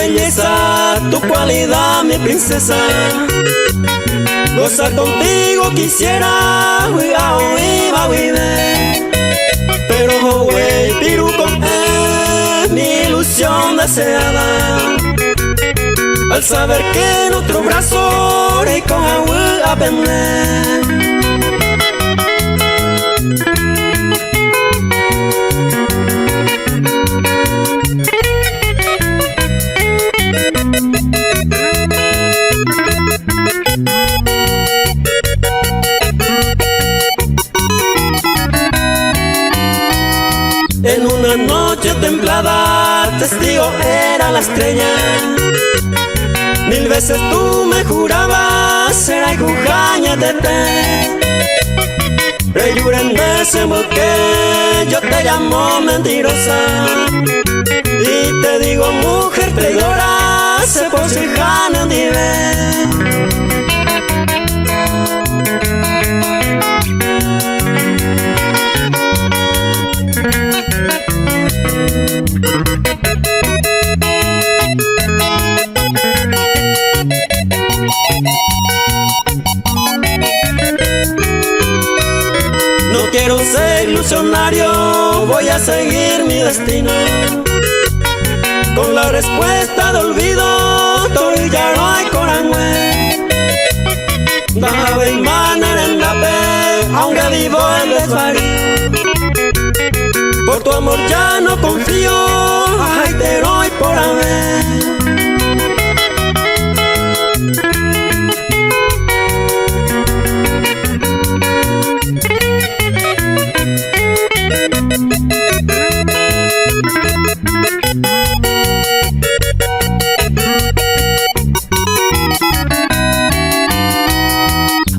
belleza, tu cualidad, mi princesa. Gozar contigo quisiera, pero güey, piruco es mi ilusión deseada. Al saber que en otro brazo y con agua a vender. En una noche templada, testigo era la estrella. 1000 veces tú me jurabas, será y jujaña de te. Reyuren de ese que yo te llamo mentirosa. Y te digo mujer traidora, se por si jana No quiero ser ilusionario, voy a seguir mi destino. Con la respuesta de olvido, torillaro y corangüe. Dame manar en la pe, aunque vivo en desvarío. Por tu amor ya no confío, ay te doy por haber.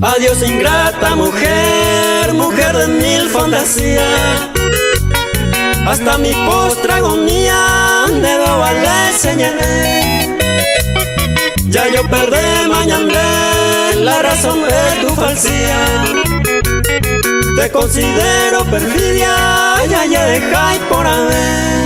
Adiós ingrata mujer, mujer de 1000 fantasías. Hasta mi postre agonía de vale señalé. Ya yo perdí mañana la razón de tu falsía. Te considero perfidia, ya dejáis por haber.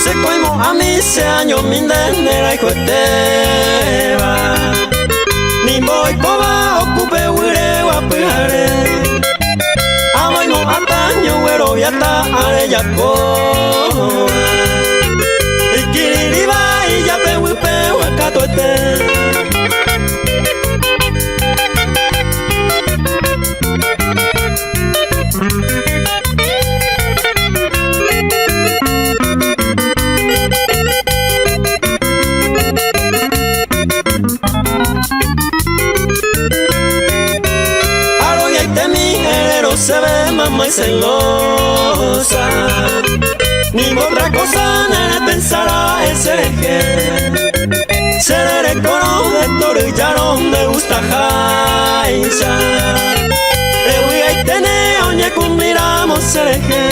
Se coimo a mí ese año mindendera y cueteba. Ni voy coba ocupe huire guapujare. Amaimo ataño güero viata areya coa. Y kiririba y ya pe huipe huacatoete. Se ve mamá y celosa. Ni otra cosa nene pensará ese hereje. Seré coro de torillarón de gusta jaisa. Ewi y tene oñe con miramos hereje.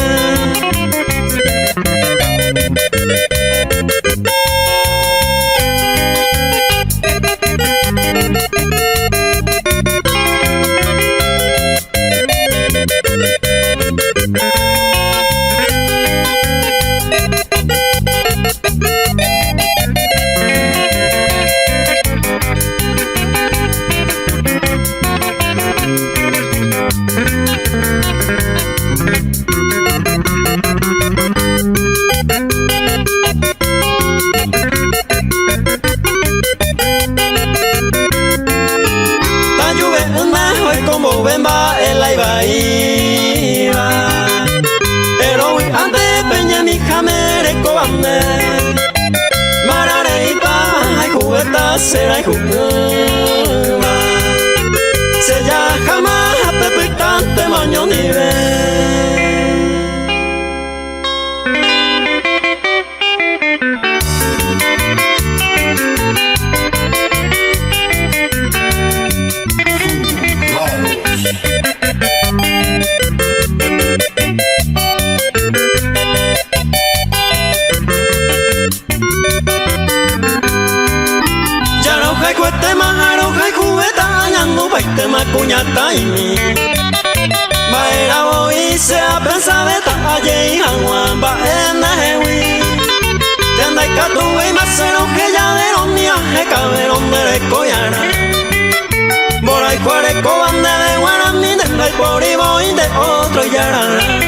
Como bemba el iba iba. Pero ante peña mi jamere cobande. Marareita ay jugueta será y jugueta. Se ya jamás a pepitante maño ni ve. Wow. te macuñata y mi baila hoy se a pensar de talle y jaguan va en la hewi tenda y catu y macero que ya de los niaje caberón de coyana bora y cuareco bande de guaramí de por y voy de otro yarana.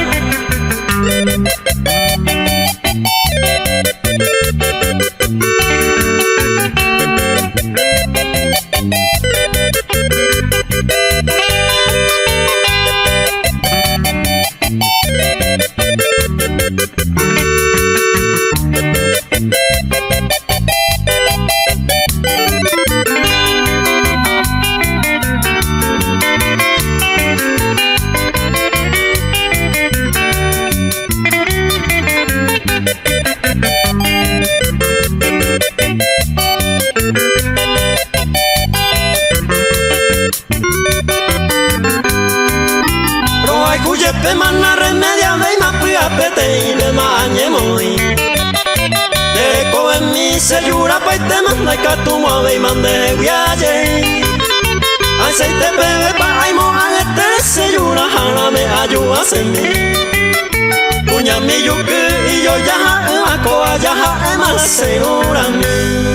Pe mana remedia de ma pia pete y de mañe muy de co en mi se yura pa te manda ka tu mo ve mande viaje ai se te bebe pa ai mo ale te se yura hana me ayuda se mi puña mi yuku y yo ya a ko ya más segura mi.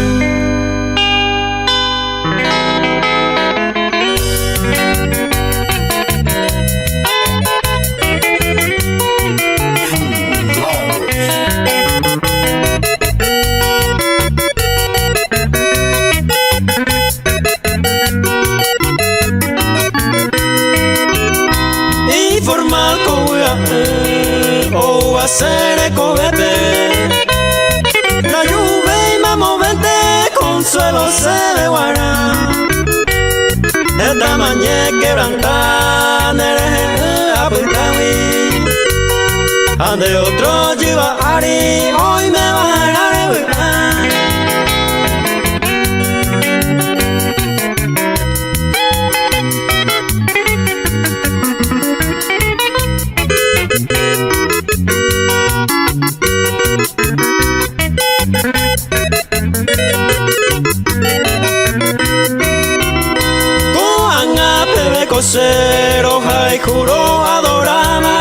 O hacer cobete la lluvia y mamovente consuelo se de guará esta mañana quebrantar nereje aputawi ande otro lleva ari hoy me bajará de cero hay juro adorama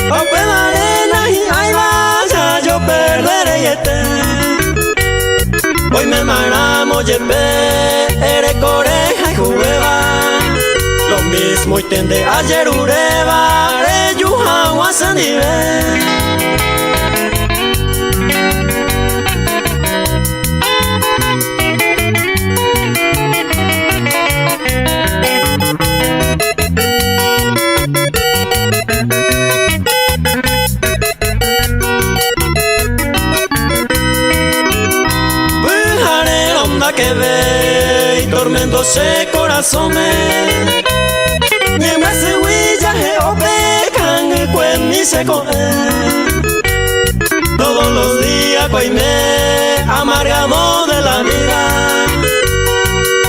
o pedalena y ahí vaya yo perderé y hoy me manamo yepe ere coreja y jugueba lo mismo y tende ayer ureba re yuja guasanibe. Que ve y tormentóse corazón ni me se huilla o pecan el cuen ni se coge todos los días pues me amargamos de la vida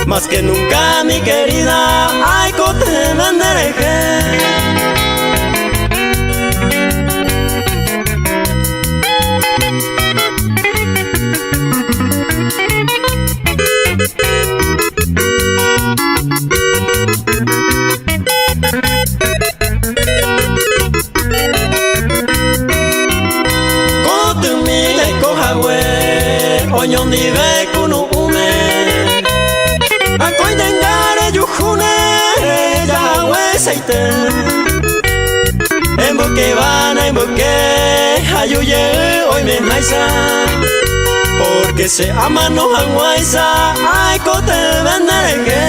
más que nunca mi querida ay cote vendereje. Oñon dive kunu ume Akoy dengare yujune ya hueseite Embuque vana embuque ayuye hoy me maisa Porque se aman no hanguaisa ay cote vendereque.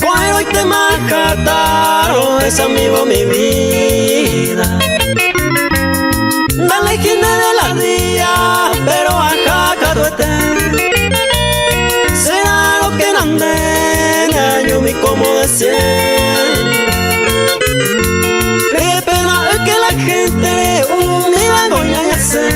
Cuero y te macataron, es amigo mi vida. Dale quien de la día, pero acá caduete. Será lo que nande, yo mi como decía. Qué pena es que la gente unida voy a hacer.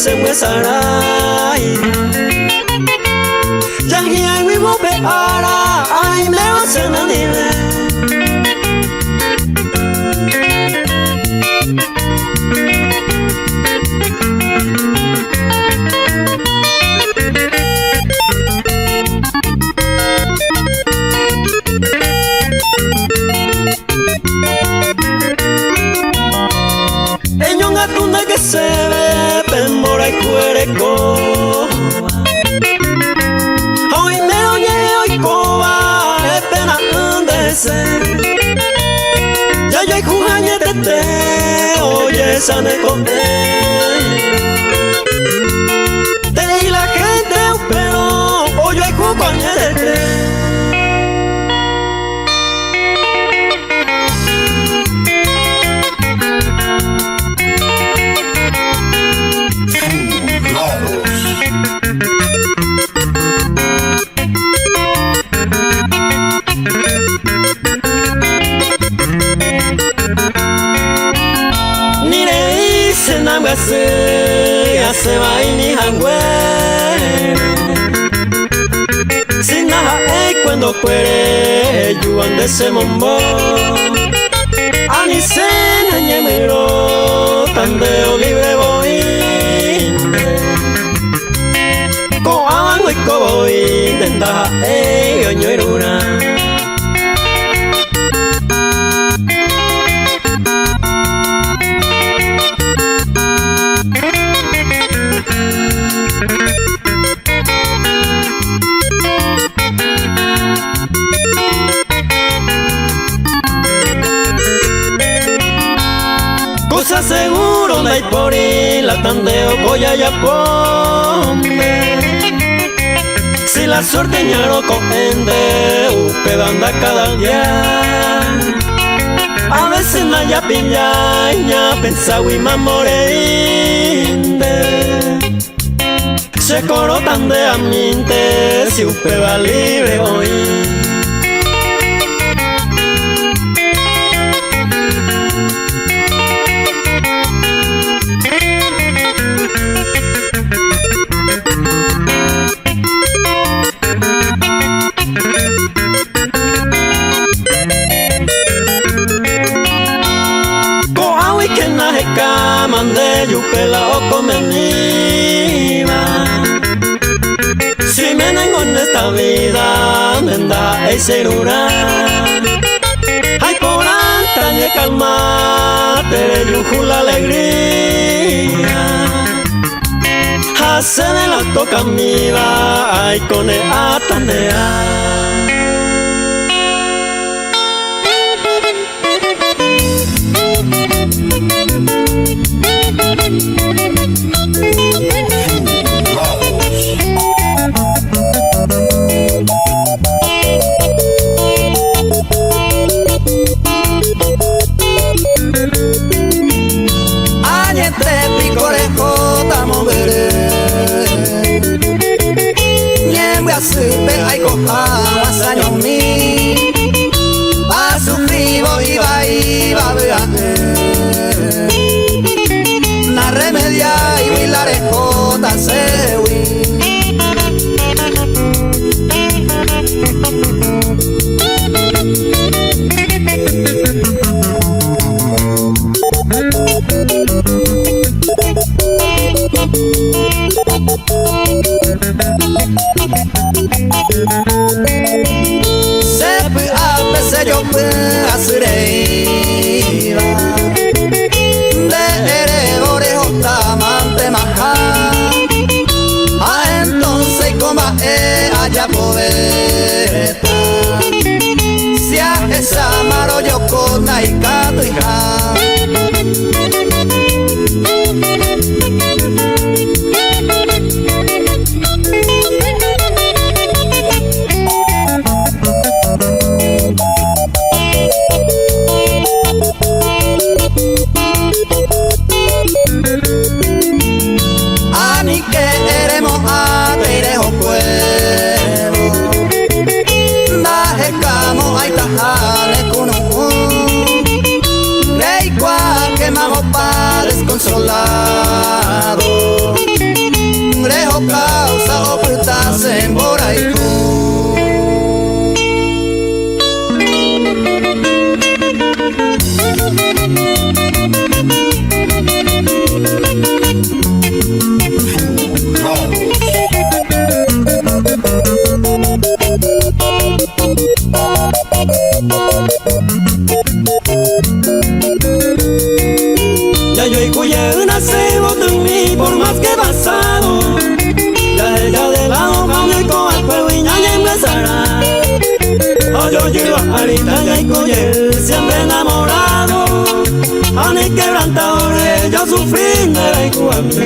se muesarai Yangi ai wi mo pe ara ai me o se na ni le Tunda que se ve pemora y cuereco hoy me oye hoy coba es pena donde se ya yo hay jujañe tete oye sane con te y la gente pero oye hay jujañe tete se va y ni hangüe sin nada cuando cuere yuan de ese mombo ani se nañe miro tandeo libre voy ko avango y ko voy intenta yoño iruna cosa seguro dai por la tandeo coya ya ponde si la suerte ñaro coende pedanda cada día a veces na ya piñaña pensaba y mamoreinde se coro tan de aminte si usted va libre hoy mande yupela o comenima si me nengo en esta vida menda e serura ay por antañe calma tere yuju la alegría hace de la toca miva ay con el atandea Añete picorejo tamo bere Nyembe asupe aiko hawasanyo mi Asufribo iba beane Na remedia y vilarejo tasewi Sepu apese yo pe asureiva De ere orejo tamante maja entonces coma allá poeta Si a esa maro yo con aikato hija yo llevo ahorita ya y coye, siempre enamorado, a ni quebrantadores, yo sufrí de la igualdad.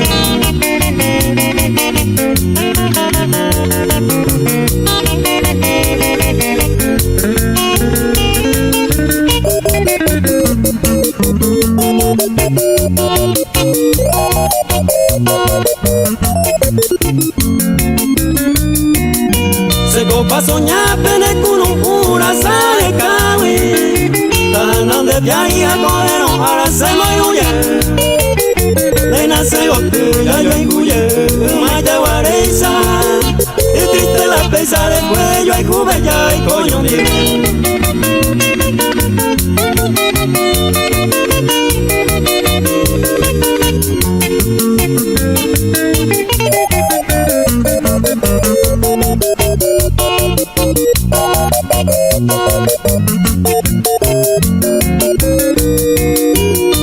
Se copa soñar pene con un pura sale cawi, tan de viaje a coger ahora se me huye. De nace ya yo enguye, maya guareza, y triste la pesa de cuello y jube ya y coño bien.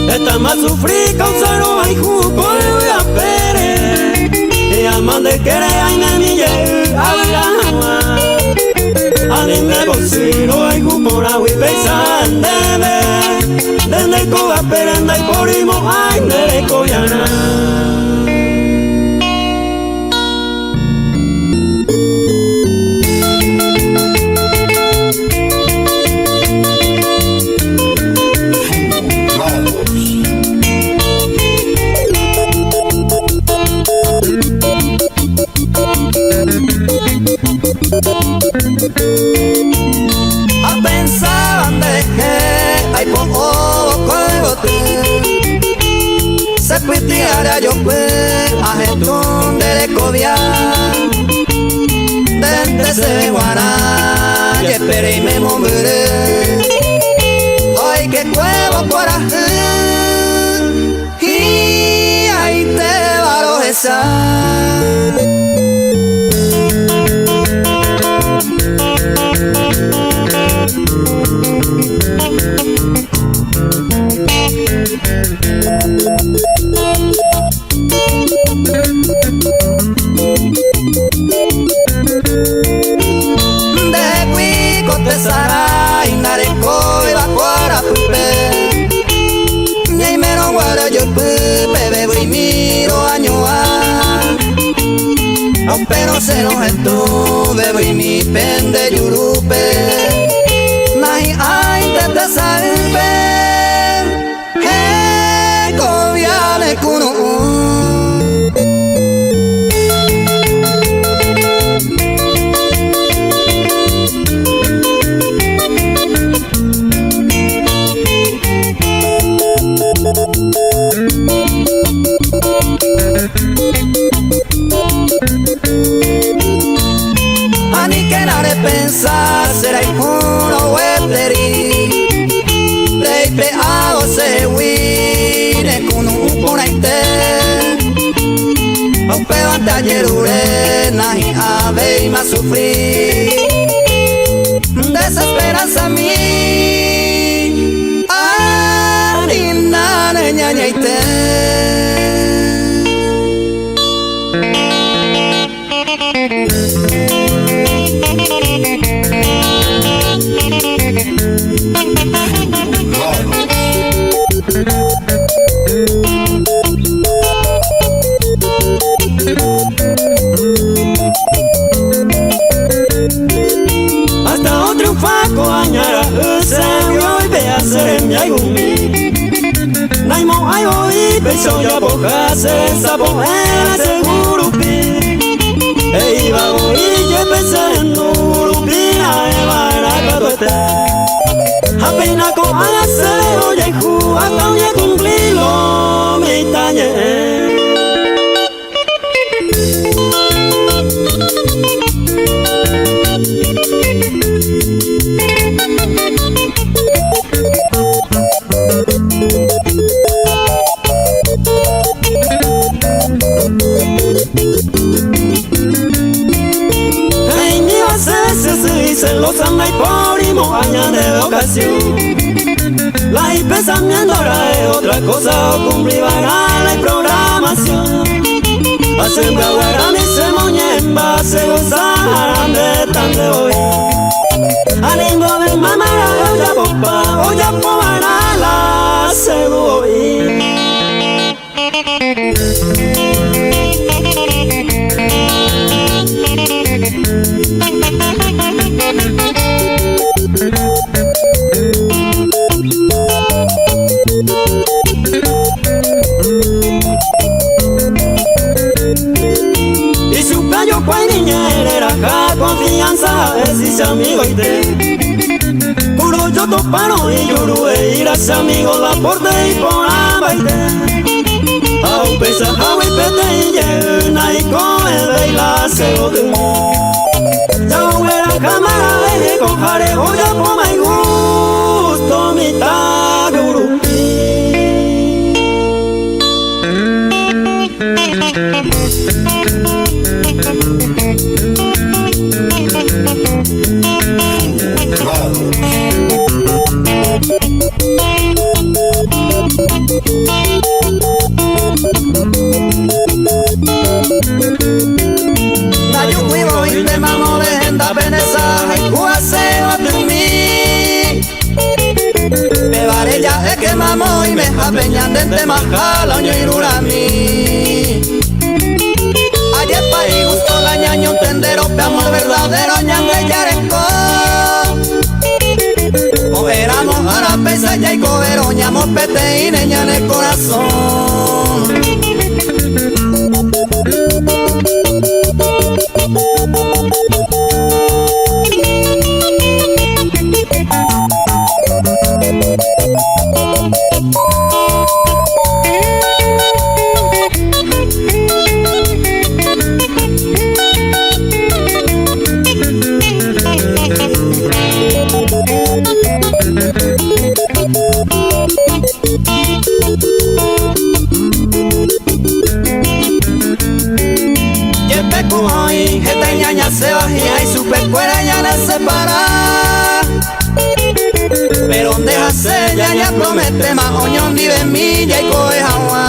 Esta más sufrí causaron ay jugo y a pere y aman de querer ay me mille a ver a me bolsiro ay jugo y pesan desde coba perenda y porimo ay de coyana. A pensar de que hay poco se pitiara yo pues a jetón de cobia desde se guará y esperé y me moveré ay que cuevo coraje y ahí te va a esa. Sara inareko iba kuara pupe Nyai mero guara yo pupe bebo y miro añoa Pero se no esto bebo y mi pende yurupe Nahi ay te salve He coviale kuno Ani que nare pensar será uno weteri Reipe a se wine con un ponaite Ope banta yerure nahi ave y más sufrir Desesperanza mi Ani nane ñañaite Hasta otro faco añara se hoy ve a ser mi ayumi Naimo ay hoy beso ya boca se sapo era seguro pi e iba hoy je pensando rupina e baraka dote Apena ko ala se oye ju hasta oye cumplilo mi tañe Hey, mi hace se los anda y por y mojaña de ocasión La y pensamiento ahora es otra cosa o cumplir la programación Hacen que ahora mi se moñen va se gozarán de tan de hoy Aningo de mamara oya popa oya pomarala se voy. Y su callo cual niñera era acá confianza es y se amigo y te Curo yo toparo y yurue ir a ese amigo la porte y por abaite Au pesa hawe pete y llena y coe y la se ode Ya hubiera cámara de cojare voy a poma y gusto mi tagurupi. Na yo cuido y te mamo de gente penesa y cuase a tu mi. Me vare ya es que mamo y me japeñan de te majala oño y rurami. Ayer pa' y gusto la ñaño tendero pe amor verdadero ñan de yarenco. Cogeramos a la pesa ya y cogeroñamos pete y neña en el corazón. Esta ñaña se bajía y su pescuera ya la separa. Pero donde hace ya promete más oñón vive milla y coge agua.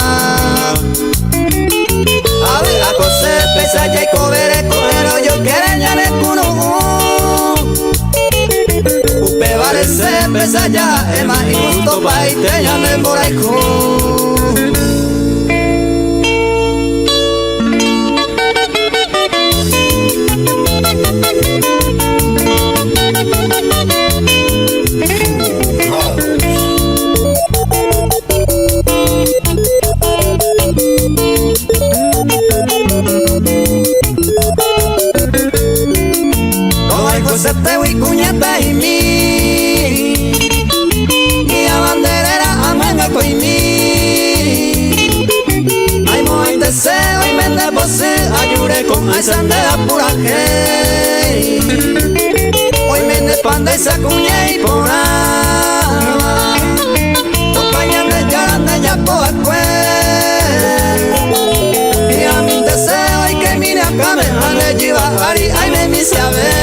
A ver a coser pesa ya y cobere cogero yo quiere ya de cuno. Upe vale se pesa ya es más injusto pa' y te ya de moraico. Te voy cuñata y mi y a banderera amanga coi mi ay moi deseo y me depose ayure con ay sandera pura que hoy me despanda y se cuñe y por ama compañía de yarande ya por y a mi deseo y que mire acá me jale lleva ari ay me mise a ver.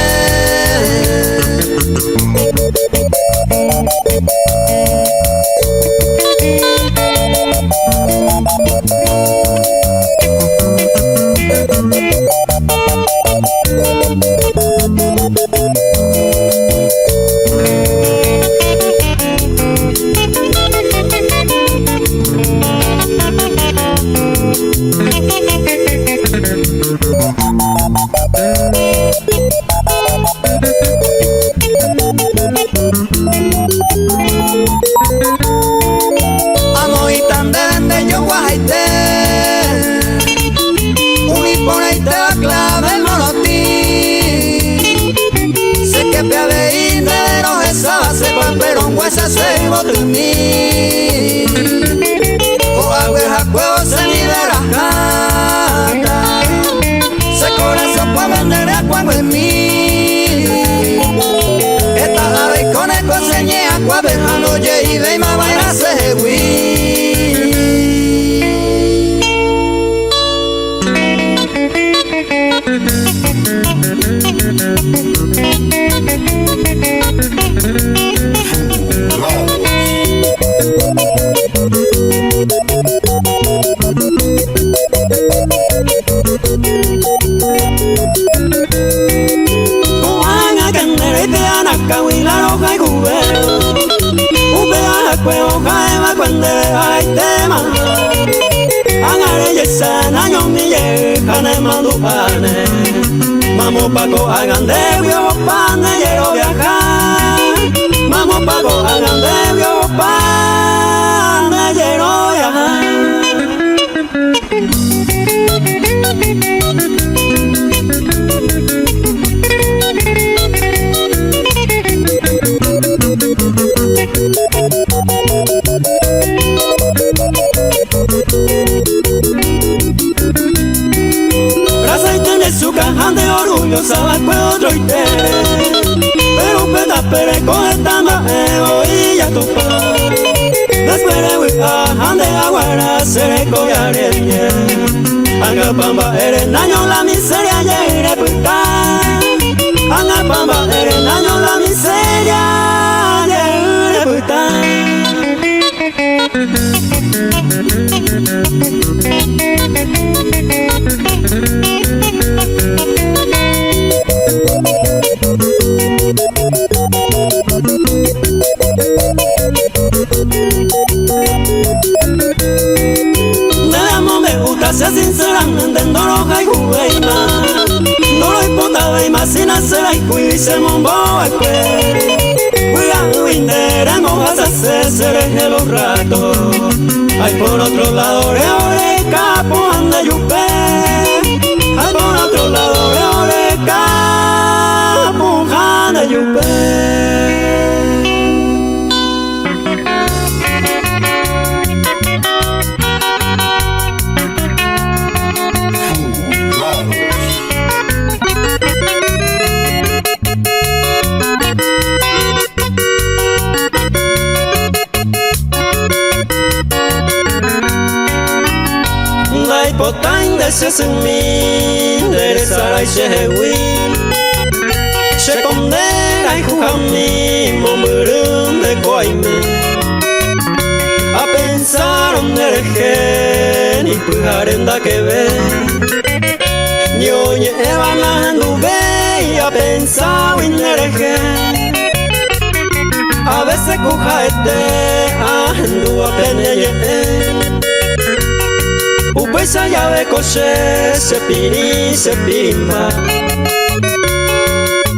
cuando hay tema angare yesana nyomi ye kane manduane mamo pago hagan de vio pane yero viajar mamo pago hagan de vio pane yero viajar. Ande orgullosa va con otro itere pero peta pere con esta maeo y ya tu pa despere wika ande aguara sere coyare anga pamba ere naño la miseria yere puta anga pamba ere naño la miseria yere puta. Sea sinceramente no lo hay jugueima no lo importa y más sin hacer hay juicio el mombo que cuidado indera en hojas hacer seres los ratos hay por otro lado reore capo anda yupe hay por otro lado reore capo anda yupe. Potain de sesumi de sarai shewi she condera y jujami momurum de coime a pensar donde gen y pujarenda que ve yo lleva la nube y a pensar en gen a veces coja andu a peneye Upesa llave coche se pini se pimba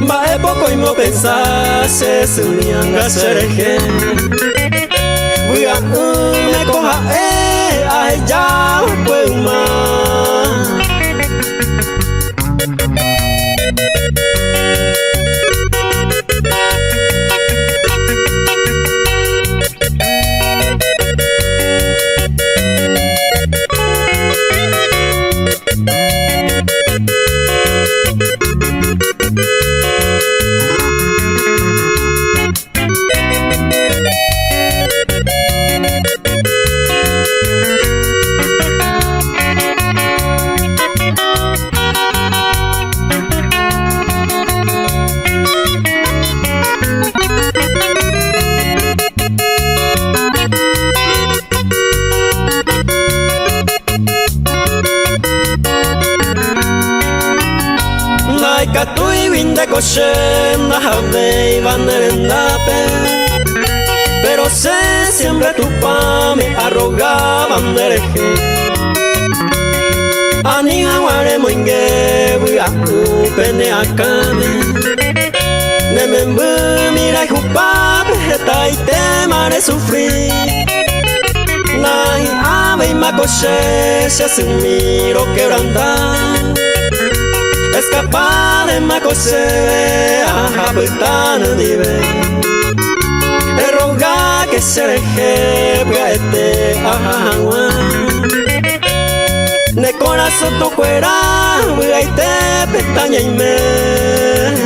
va poco y no pensase se unianga sereje voy a me coja ay ya pues más. Katui vinde coche na jave van en pero sé siempre tu pa me arrogaban dereje ani aguare moinge voy a pene akame ne membu mira y jupa peta y te mare sufrir nai ave ma coche se hace un miro quebrantar escapar de macose a putana nive roga que se deje este agua de corazón to fuera te pestaña y me